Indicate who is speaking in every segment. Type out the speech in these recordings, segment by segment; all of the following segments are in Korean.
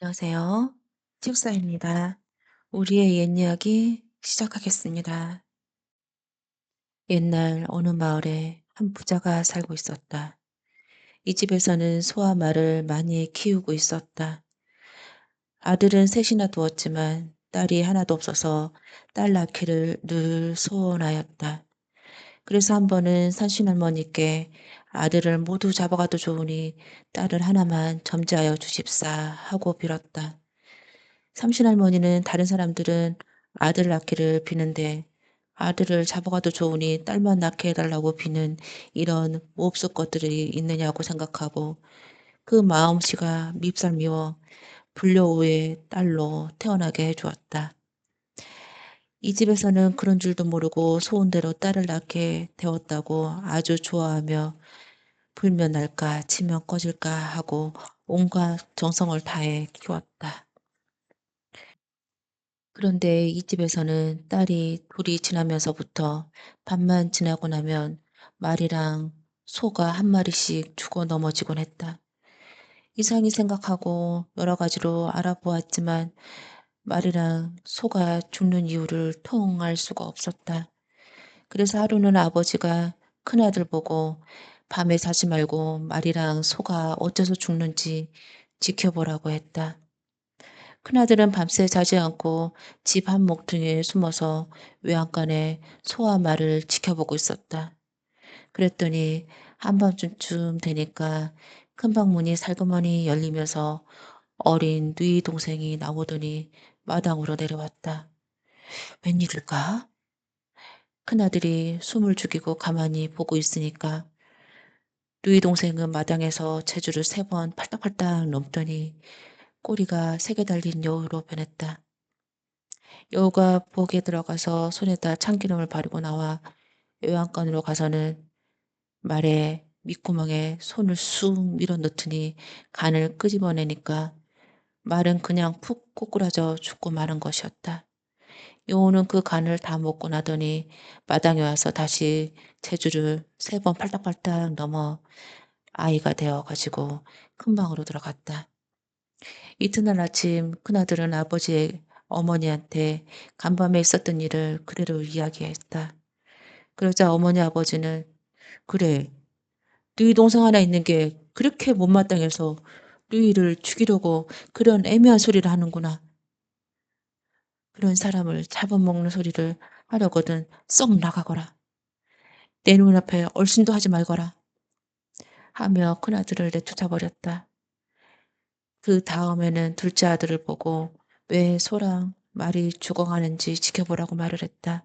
Speaker 1: 안녕하세요. 치육사입니다. 우리의 옛 이야기 시작하겠습니다. 옛날 어느 마을에 한 부자가 살고 있었다. 이 집에서는 소와 말을 많이 키우고 있었다. 아들은 셋이나 두었지만 딸이 하나도 없어서 딸 낳기를 늘 소원하였다. 그래서 한 번은 산신할머니께 아들을 모두 잡아가도 좋으니 딸을 하나만 점지하여 주십사 하고 빌었다. 삼신할머니는 다른 사람들은 아들 낳기를 비는데 아들을 잡아가도 좋으니 딸만 낳게 해달라고 비는 이런 몹쓸 것들이 있느냐고 생각하고 그 마음씨가 밉살미워 불효 후에 딸로 태어나게 해주었다. 이 집에서는 그런 줄도 모르고 소원대로 딸을 낳게 되었다고 아주 좋아하며 불면 날까 지면 꺼질까 하고 온갖 정성을 다해 키웠다. 그런데 이 집에서는 딸이 둘이 지나면서부터 밤만 지나고 나면 말이랑 소가 한 마리씩 죽어 넘어지곤 했다. 이상히 생각하고 여러 가지로 알아보았지만 말이랑 소가 죽는 이유를 통 알 수가 없었다. 그래서 하루는 아버지가 큰아들 보고 밤에 자지 말고 말이랑 소가 어째서 죽는지 지켜보라고 했다. 큰아들은 밤새 자지 않고 집 한 목퉁이에 숨어서 외양간에 소와 말을 지켜보고 있었다. 그랬더니 한밤쯤 되니까 큰 방문이 살그머니 열리면서 어린 누이 동생이 나오더니 마당으로 내려왔다. 웬일일까? 큰아들이 숨을 죽이고 가만히 보고 있으니까 누이 동생은 마당에서 체주를 3번 팔딱팔딱 넘더니 꼬리가 3개 달린 여우로 변했다. 여우가 부엌에 들어가서 손에다 참기름을 바르고 나와 요양간으로 가서는 말에 밑구멍에 손을 쑥 밀어 넣더니 간을 끄집어내니까 말은 그냥 푹 꼬꾸라져 죽고 마는 것이었다. 여우는 그 간을 다 먹고 나더니 마당에 와서 다시 제주를 3번 팔딱팔딱 넘어 아이가 되어가지고 큰 방으로 들어갔다. 이튿날 아침 큰아들은 아버지의 어머니한테 간밤에 있었던 일을 그대로 이야기했다. 그러자 어머니 아버지는 그래, 너희 동생 하나 있는 게 그렇게 못마땅해서 너희를 죽이려고 그런 애매한 소리를 하는구나. 그런 사람을 잡아먹는 소리를 하려거든 썩 나가거라. 내 눈앞에 얼씬도 하지 말거라. 하며 큰아들을 내쫓아버렸다. 그 다음에는 둘째 아들을 보고 왜 소랑 말이 죽어가는지 지켜보라고 말을 했다.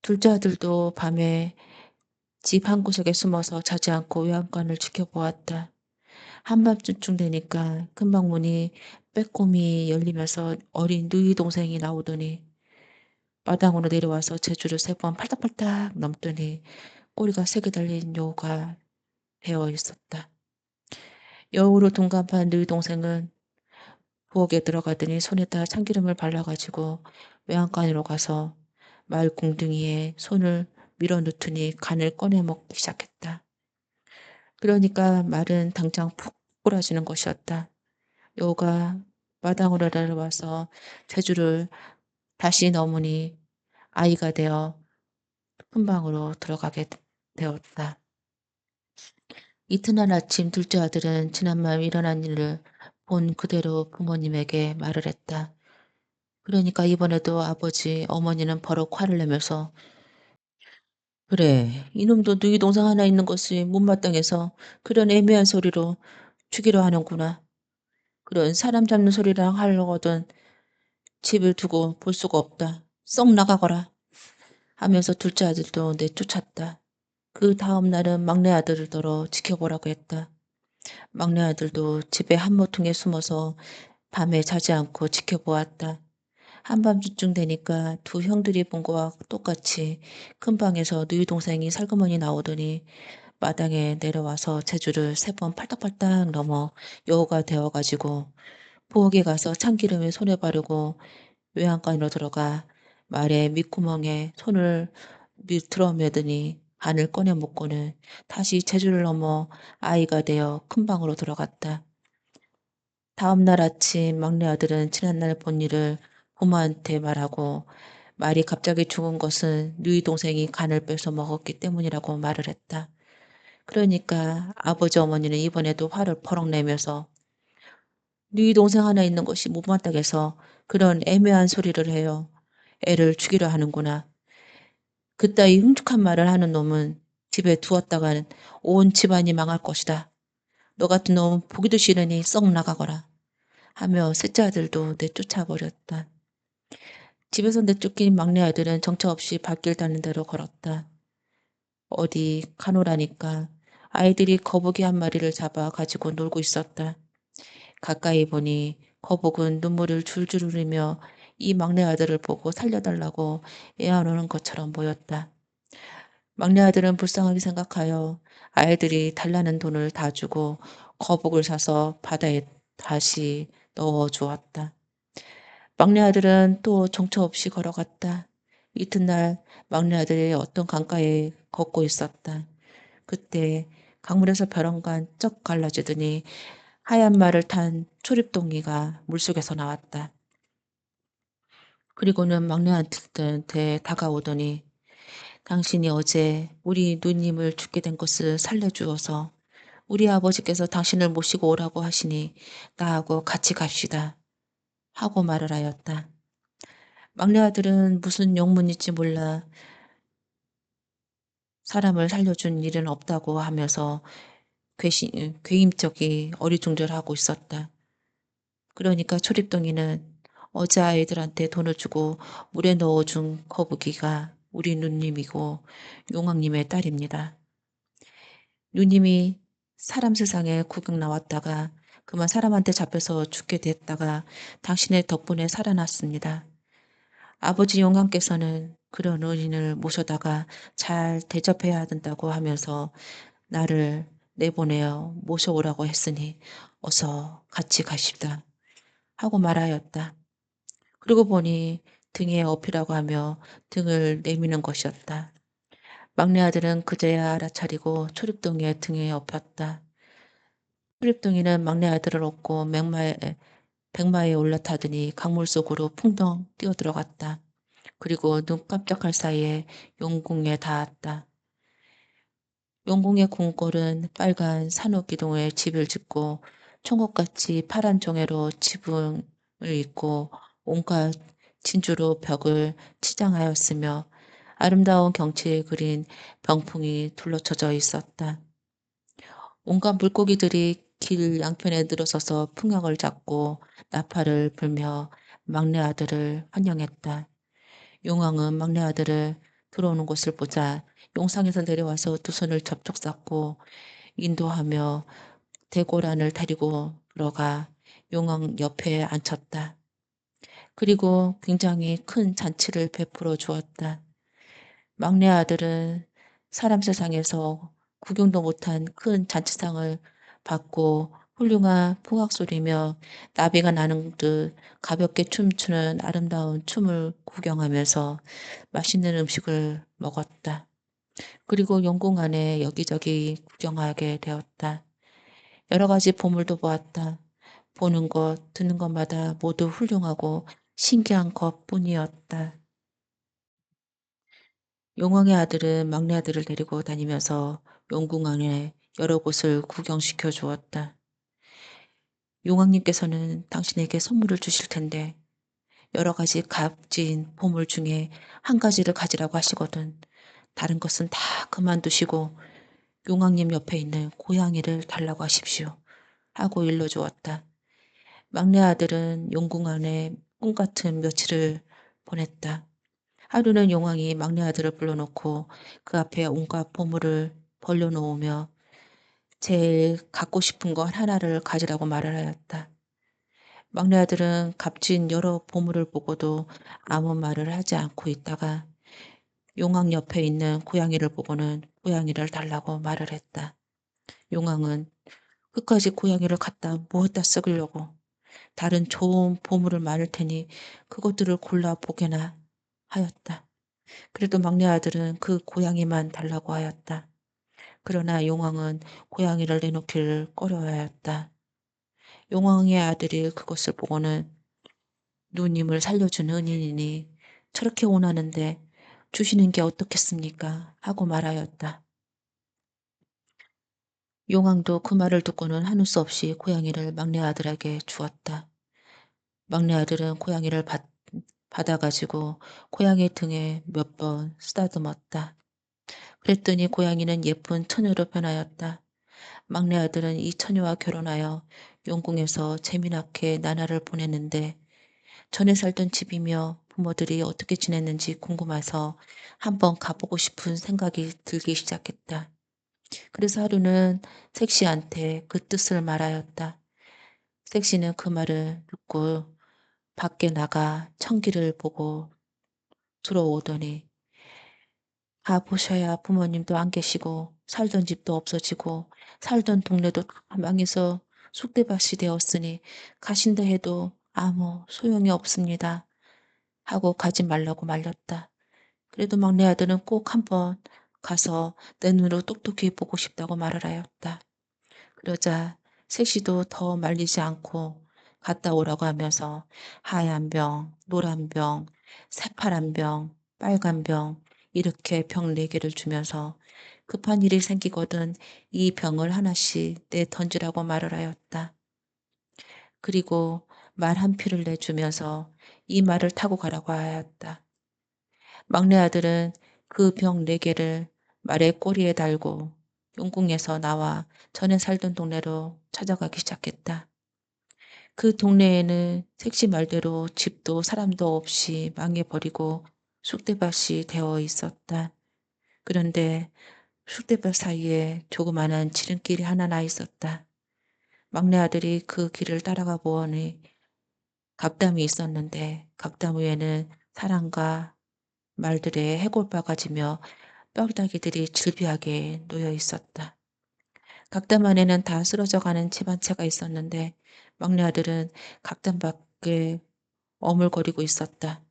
Speaker 1: 둘째 아들도 밤에 집 한 구석에 숨어서 자지 않고 외양간을 지켜보았다. 한밤쯤 되니까 금방 문이 빼꼼히 열리면서 어린 누이 동생이 나오더니 마당으로 내려와서 제주를 3번 팔딱팔딱 넘더니 꼬리가 3개 달린 여우가 되어 있었다. 여우로 둔갑한 누이 동생은 부엌에 들어가더니 손에다 참기름을 발라가지고 외양간으로 가서 말 궁둥이에 손을 밀어 넣더니 간을 꺼내 먹기 시작했다. 그러니까 말은 당장 푹 꼬라지는 것이었다. 여우가 마당으로 내려와서 제주를 다시 넘으니 아이가 되어 큰 방으로 들어가게 되었다. 이튿날 아침 둘째 아들은 지난밤 일어난 일을 본 그대로 부모님에게 말을 했다. 그러니까 이번에도 아버지, 어머니는 버럭 화를 내면서 그래, 이놈도 너희 동생 하나 있는 것이 못마땅해서 그런 애매한 소리로 죽이려 하는구나. 그런 사람 잡는 소리랑 하려거든 집을 두고 볼 수가 없다. 썩 나가거라. 하면서 둘째 아들도 내쫓았다. 그 다음 날은 막내 아들을 들어 지켜보라고 했다. 막내 아들도 집에 한 모퉁이에 숨어서 밤에 자지 않고 지켜보았다. 한밤중쯤 되니까 두 형들이 본 거와 똑같이 큰 방에서 누이 동생이 살그머니 나오더니 마당에 내려와서 제주를 3번 팔딱팔딱 넘어 여우가 되어가지고 부엌에 가서 참기름에 손에 바르고 외양간으로 들어가 말의 밑구멍에 손을 들어매더니 간을 꺼내 먹고는 다시 제주를 넘어 아이가 되어 큰 방으로 들어갔다. 다음 날 아침 막내 아들은 지난날 본 일을 부모한테 말하고 말이 갑자기 죽은 것은 누이 동생이 간을 빼서 먹었기 때문이라고 말을 했다. 그러니까 아버지 어머니는 이번에도 화를 퍼럭 내면서 누이 동생 하나 있는 것이 못마땅해서 그런 애매한 소리를 해요. 애를 죽이려 하는구나. 그따위 흉측한 말을 하는 놈은 집에 두었다가는 온 집안이 망할 것이다. 너 같은 놈 보기도 싫으니 썩 나가거라. 하며 셋째 아들도 내쫓아버렸다. 집에서 내쫓긴 막내 아들은 정처 없이 발길 닿는 대로 걸었다. 어디 가노라니까 아이들이 거북이 한 마리를 잡아 가지고 놀고 있었다. 가까이 보니 거북은 눈물을 줄줄 흘리며 이 막내 아들을 보고 살려달라고 애원하는 것처럼 보였다. 막내 아들은 불쌍하게 생각하여 아이들이 달라는 돈을 다 주고 거북을 사서 바다에 다시 넣어 주었다. 막내 아들은 또 정처 없이 걸어갔다. 이튿날 막내 아들이 어떤 강가에 걷고 있었다. 그때 강물에서 벼랑간 쩍 갈라지더니 하얀 말을 탄 초립동이가 물속에서 나왔다. 그리고는 막내한테 다가오더니 당신이 어제 우리 누님을 죽게 된 것을 살려주어서 우리 아버지께서 당신을 모시고 오라고 하시니 나하고 같이 갑시다 하고 말을 하였다. 막내 아들은 무슨 영문인지 몰라 사람을 살려준 일은 없다고 하면서 괴임적이 어리둥절하고 있었다. 그러니까 초립동이는 어제 아이들한테 돈을 주고 물에 넣어준 거북이가 우리 누님이고 용왕님의 딸입니다. 누님이 사람 세상에 구경 나왔다가 그만 사람한테 잡혀서 죽게 됐다가 당신의 덕분에 살아났습니다. 아버지 용왕께서는 그런 은인을 모셔다가 잘 대접해야 된다고 하면서 나를 내보내어 모셔오라고 했으니 어서 같이 가십다 하고 말하였다. 그러고 보니 등에 업히라고 하며 등을 내미는 것이었다. 막내 아들은 그제야 알아차리고 초립동이의 등에 업혔다. 초립동이는 막내 아들을 업고 백마에 올라타더니 강물 속으로 풍덩 뛰어들어갔다. 그리고 눈 깜짝할 사이에 용궁에 닿았다. 용궁의 궁궐은 빨간 산호기둥에 집을 짓고 총각같이 파란 종애로 지붕을 잇고 온갖 진주로 벽을 치장하였으며 아름다운 경치에 그린 병풍이 둘러쳐져 있었다. 온갖 물고기들이 길 양편에 늘어서서 풍향을 잡고 나팔을 불며 막내 아들을 환영했다. 용왕은 막내 아들을 들어오는 것을 보자 용상에서 내려와서 두 손을 접촉 잡고 인도하며 대고란을 데리고 들어가 용왕 옆에 앉혔다. 그리고 굉장히 큰 잔치를 베풀어 주었다. 막내 아들은 사람 세상에서 구경도 못한 큰 잔치상을 받고 훌륭한 풍악 소리며 나비가 나는 듯 가볍게 춤추는 아름다운 춤을 구경하면서 맛있는 음식을 먹었다. 그리고 용궁 안에 여기저기 구경하게 되었다. 여러 가지 보물도 보았다. 보는 것, 듣는 것마다 모두 훌륭하고 신기한 것뿐이었다. 용왕의 아들은 막내 아들을 데리고 다니면서 용궁 안에 여러 곳을 구경시켜 주었다. 용왕님께서는 당신에게 선물을 주실 텐데 여러 가지 값진 보물 중에 한 가지를 가지라고 하시거든. 다른 것은 다 그만두시고 용왕님 옆에 있는 고양이를 달라고 하십시오. 하고 일러주었다. 막내 아들은 용궁 안에 꿈 같은 며칠을 보냈다. 하루는 용왕이 막내 아들을 불러놓고 그 앞에 온갖 보물을 벌려놓으며 제일 갖고 싶은 것 하나를 가지라고 말을 하였다. 막내 아들은 값진 여러 보물을 보고도 아무 말을 하지 않고 있다가 용왕 옆에 있는 고양이를 보고는 고양이를 달라고 말을 했다. 용왕은 끝까지 고양이를 갖다 무엇다 썩으려고 다른 좋은 보물을 많을 테니 그것들을 골라 보게나 하였다. 그래도 막내 아들은 그 고양이만 달라고 하였다. 그러나 용왕은 고양이를 내놓기를 꺼려하였다. 용왕의 아들이 그것을 보고는 누님을 살려준 은인이니 저렇게 원하는데 주시는 게 어떻겠습니까? 하고 말하였다. 용왕도 그 말을 듣고는 하는 수 없이 고양이를 막내 아들에게 주었다. 막내 아들은 고양이를 받아가지고 고양이 등에 몇 번 쓰다듬었다. 그랬더니 고양이는 예쁜 처녀로 변하였다. 막내 아들은 이 처녀와 결혼하여 용궁에서 재미나게 나날을 보냈는데 전에 살던 집이며 부모들이 어떻게 지냈는지 궁금해서 한번 가보고 싶은 생각이 들기 시작했다. 그래서 하루는 색시한테 그 뜻을 말하였다. 색시는 그 말을 듣고 밖에 나가 청기를 보고 들어오더니 가보셔야 부모님도 안 계시고 살던 집도 없어지고 살던 동네도 다 망해서 쑥대밭이 되었으니 가신다 해도 아무 소용이 없습니다. 하고 가지 말라고 말렸다. 그래도 막내 아들은 꼭 한번 가서 내 눈으로 똑똑히 보고 싶다고 말을 하였다. 그러자 색시도 더 말리지 않고 갔다 오라고 하면서 하얀 병, 노란 병, 새파란 병, 빨간 병 이렇게 병 4개를 주면서 급한 일이 생기거든 이 병을 하나씩 내 던지라고 말을 하였다. 그리고 말 한 피를 내주면서 이 말을 타고 가라고 하였다. 막내 아들은 그 병 4개를 말의 꼬리에 달고 용궁에서 나와 전에 살던 동네로 찾아가기 시작했다. 그 동네에는 색시 말대로 집도 사람도 없이 망해버리고 쑥대밭이 되어 있었다. 그런데 쑥대밭 사이에 조그마한 지름길이 하나 나 있었다. 막내 아들이 그 길을 따라가 보니 갑담이 있었는데 갑담 위에는 사람과 말들의 해골바가지며 뼈다귀들이 질비하게 놓여 있었다. 각담 안에는 다 쓰러져가는 집 한 채가 있었는데 막내 아들은 각담 밖에 어물거리고 있었다.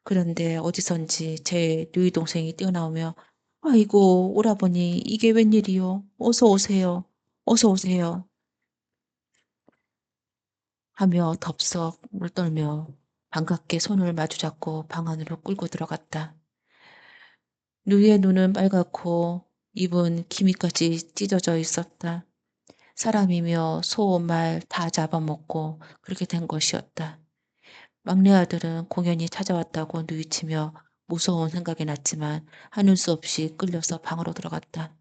Speaker 1: 그런데 어디선지 제 누이 동생이 뛰어나오며 아이고 오라버니 이게 웬일이요? 어서 오세요. 어서 오세요. 하며 덥석 물떨며 반갑게 손을 마주잡고 방 안으로 끌고 들어갔다. 누이의 눈은 빨갛고 입은 기미까지 찢어져 있었다. 사람이며 소, 말 다 잡아먹고 그렇게 된 것이었다. 막내 아들은 공연히 찾아왔다고 누이치며 무서운 생각이 났지만 하는 수 없이 끌려서 방으로 들어갔다.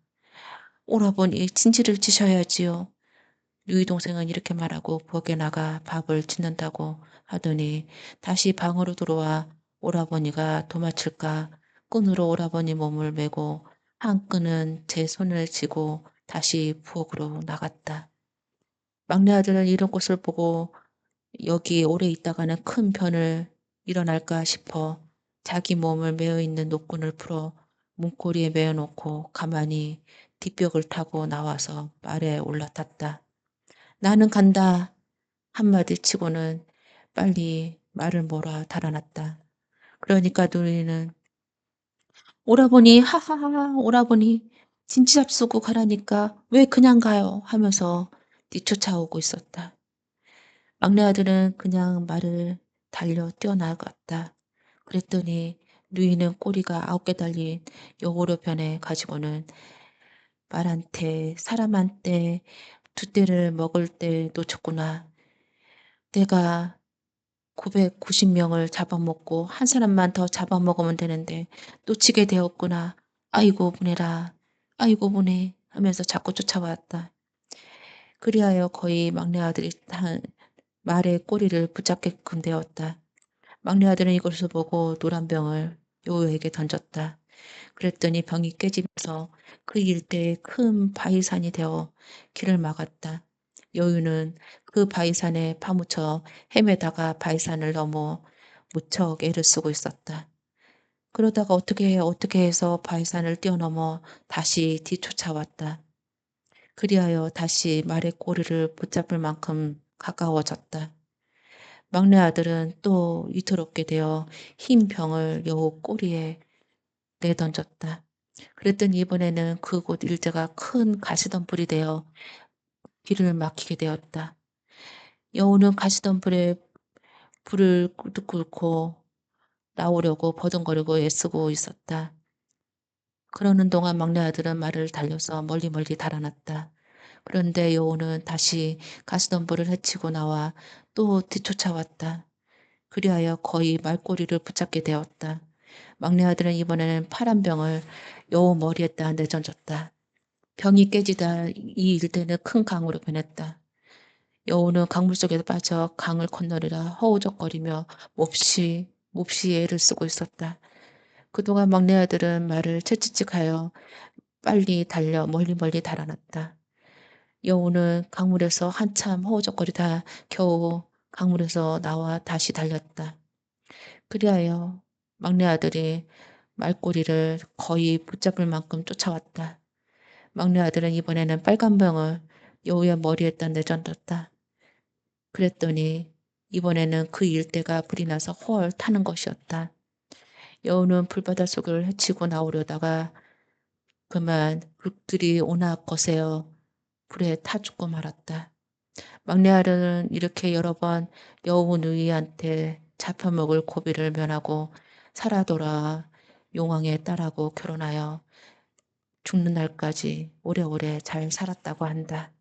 Speaker 1: 오라버니 진지를 치셔야지요. 누이 동생은 이렇게 말하고 부엌에 나가 밥을 짓는다고 하더니 다시 방으로 들어와 오라버니가 도망칠까 끈으로 오라버니 몸을 메고 한 끈은 제 손을 쥐고 다시 부엌으로 나갔다. 막내 아들은 이런 꼴을 보고 여기 오래 있다가는 큰 변을 일어날까 싶어 자기 몸을 메어 있는 노끈을 풀어 문고리에 메어 놓고 가만히 뒷벽을 타고 나와서 말에 올라탔다. 나는 간다. 한마디 치고는 빨리 말을 몰아 달아났다. 그러니까 누리는 오라버니 하하하 오라버니 진지 잡수고 가라니까 왜 그냥 가요 하면서 뒤쫓아오고 있었다. 막내 아들은 그냥 말을 달려 뛰어나갔다. 그랬더니 누이는 꼬리가 9개 달린 여우로 변해 가지고는 말한테 사람한테 두 떼를 먹을 때 놓쳤구나. 내가 990명을 잡아먹고 한 사람만 더 잡아먹으면 되는데 놓치게 되었구나. 아이고 보내라. 아이고 보내 하면서 자꾸 쫓아왔다. 그리하여 거의 막내 아들이 말의 꼬리를 붙잡게끔 되었다. 막내 아들은 이것을 보고 노란 병을 여우에게 던졌다. 그랬더니 병이 깨지면서 그 일대에 큰 바위산이 되어 길을 막았다. 여우는 그 바위산에 파묻혀 헤매다가 바위산을 넘어 무척 애를 쓰고 있었다. 그러다가 어떻게 해서 바위산을 뛰어넘어 다시 뒤쫓아왔다. 그리하여 다시 말의 꼬리를 붙잡을 만큼 가까워졌다. 막내 아들은 또 위태롭게 되어 흰 병을 여우 꼬리에 내던졌다. 그랬더니 이번에는 그곳 일대가 큰 가시덤불이 되어 길을 막히게 되었다. 여우는 가시던 불을 끄고 나오려고 버둥거리고 애쓰고 있었다. 그러는 동안 막내 아들은 말을 달려서 멀리 달아났다. 그런데 여우는 다시 가시덤불을 헤치고 나와 또 뒤쫓아왔다. 그리하여 거의 말꼬리를 붙잡게 되었다. 막내 아들은 이번에는 파란 병을 여우 머리에다 내던졌다. 병이 깨지다 이 일대는 큰 강으로 변했다. 여우는 강물 속에 빠져 강을 건너리라 허우적거리며 몹시 애를 쓰고 있었다. 그동안 막내 아들은 말을 채찍질하여 빨리 달려 멀리 달아났다. 여우는 강물에서 한참 허우적거리다 겨우 강물에서 나와 다시 달렸다. 그리하여 막내 아들이 말꼬리를 거의 붙잡을 만큼 쫓아왔다. 막내 아들은 이번에는 빨간 병을 여우의 머리에다 내던졌다. 그랬더니 이번에는 그 일대가 불이 나서 헐 타는 것이었다. 여우는 불바다 속을 헤치고 나오려다가 그만 불길이 오나 거세어 불에 타 죽고 말았다. 막내 아들은 이렇게 여러 번 여우 누이한테 잡혀먹을 고비를 면하고 살아 돌아 용왕의 딸하고 결혼하여 죽는 날까지 오래오래 잘 살았다고 한다.